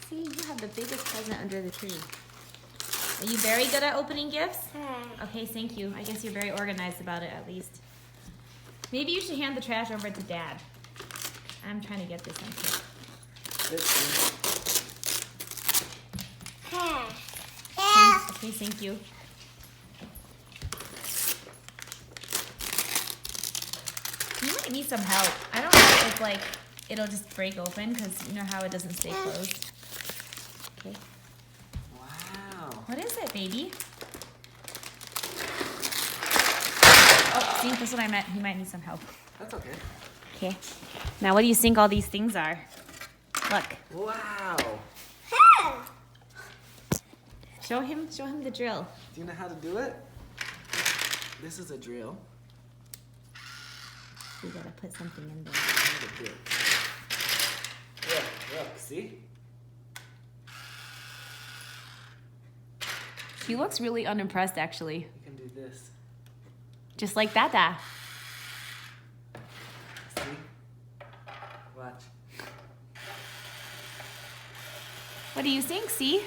See, you have the biggest present under the tree. Are you very good at opening gifts? Okay, thank you. I guess you're very organized about it, at least. Maybe you should hand the trash over to Dad. I'm trying to get this one too. Okay, thank you. You might need some help. I don't know if like it'll just break open because you know how it doesn't stay closed. Okay. Wow. What is it, baby? Oh, see, that's what I meant. He might need some help. That's okay. Okay. Now, what do you think all these things are? Look. Wow. Show him the drill. Do you know how to do it? This is a drill. You gotta put something in there. How to do it. Look, see? She looks really unimpressed, actually. You can do this. Just like Dada. See? Watch. What do you think, see?